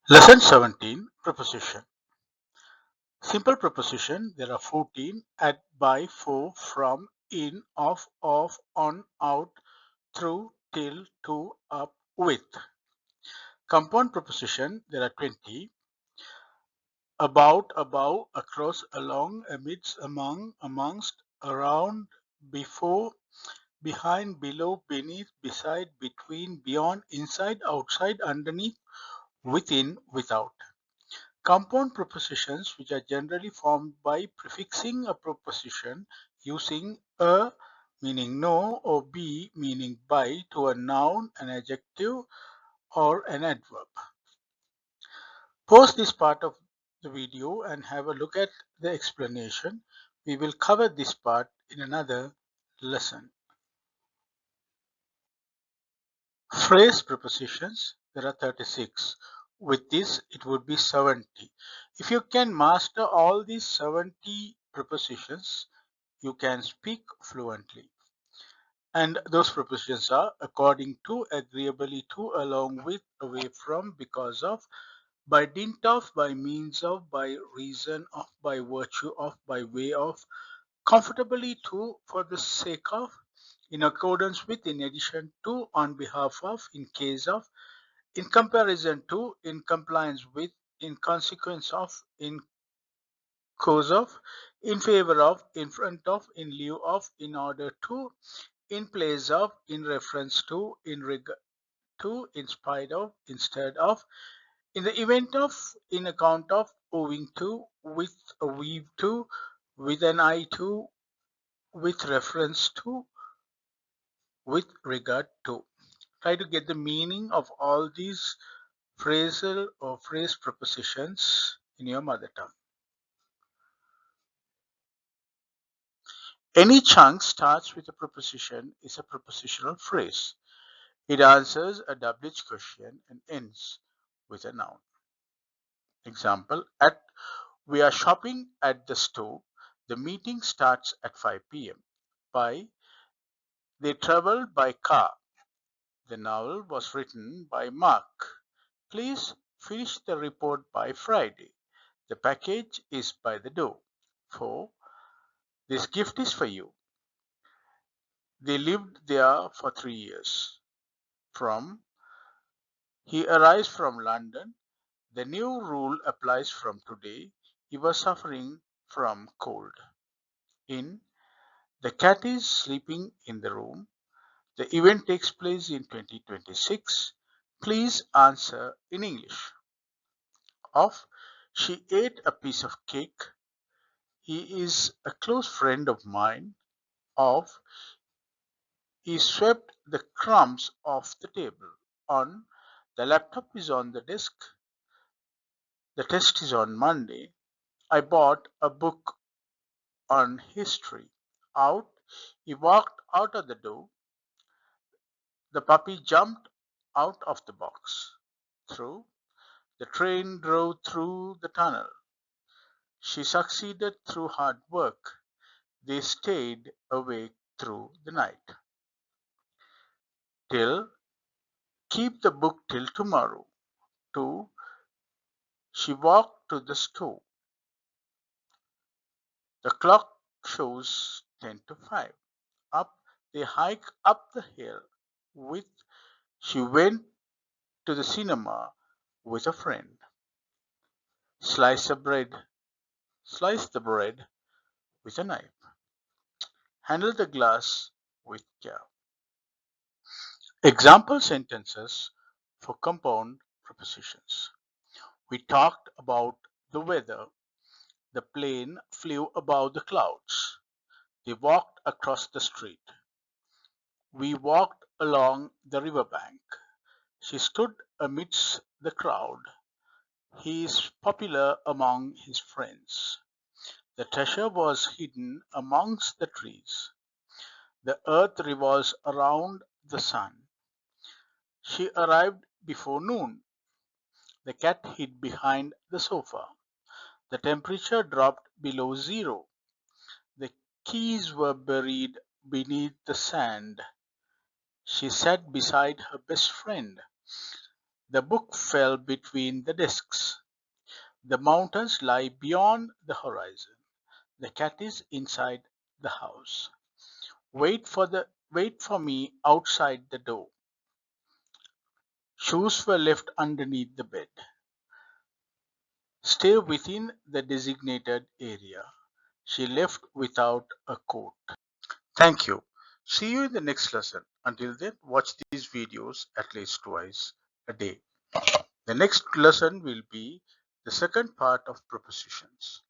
Lesson 17 Preposition. Simple preposition. There are 14 at, by, for, from, in, of, on, out, through, till, to, up, with. Compound preposition. There are 20. About, above, across, along, amidst, among, amongst, around, before, behind, below, beneath, beside, between, beyond, inside, outside, underneath, within, without. Compound prepositions, which are generally formed by prefixing a preposition using a meaning no or be meaning by to a noun, an adjective, or an adverb. Pause this part of the video and have a look at the explanation. We will cover this part in another lesson. Phrase prepositions, there are 36. With this, it would be 70. If you can master all these 70 prepositions, you can speak fluently. And those prepositions are according to, agreeably to, along with, away from, because of, by dint of, by means of, by reason of, by virtue of, by way of, comfortably to, for the sake of, in accordance with, in addition to, on behalf of, in case of, in comparison to, in compliance with, in consequence of, in cause of, in favor of, in front of, in lieu of, in order to, in place of, in reference to, in regard to, in spite of, instead of, in the event of, in account of, owing to, with a view to, with an eye to, with reference to, with regard to. Try to get the meaning of all these phrasal or phrase prepositions in your mother tongue. Any chunk starts with a preposition is a prepositional phrase. It answers a WH question and ends with a noun. Example, we are shopping at the store. The meeting starts at 5 p.m. By, they traveled by car. The novel was written by Mark. Please finish the report by Friday. The package is by the door. 4. This gift is for you. They lived there for 3 years. From, he arrives from London. The new rule applies from today. He was suffering from cold. In, the cat is sleeping in the room. The event takes place in 2026. Please answer in English. Of, she ate a piece of cake. He is a close friend of mine. Of, he swept the crumbs off the table. On, the laptop is on the desk. The test is on Monday. I bought a book on history. Out, he walked out of the door. The puppy jumped out of the box. Through, the train drove through the tunnel. She succeeded through hard work. They stayed awake through the night. Till, keep the book till tomorrow. To, she walked to the store. The clock shows 10 to 5. Up, they hike up the hill. With, she went to the cinema with a friend. Slice the bread. Slice the bread with a knife. Handle the glass with care. Example sentences for compound prepositions. We talked about the weather. The plane flew above the clouds. They walked across the street. We walked along the riverbank. She stood amidst the crowd. He is popular among his friends. The treasure was hidden amongst the trees. The earth revolves around the sun. She arrived before noon. The cat hid behind the sofa. The temperature dropped below zero. The keys were buried beneath the sand. She sat beside her best friend. The book fell between the desks. The mountains lie beyond the horizon. The cat is inside the house. Wait for me outside the door. Shoes were left underneath the bed. Stay within the designated area. She left without a coat. Thank you. See you in the next lesson. Until then, watch these videos at least twice a day. The next lesson will be the second part of prepositions.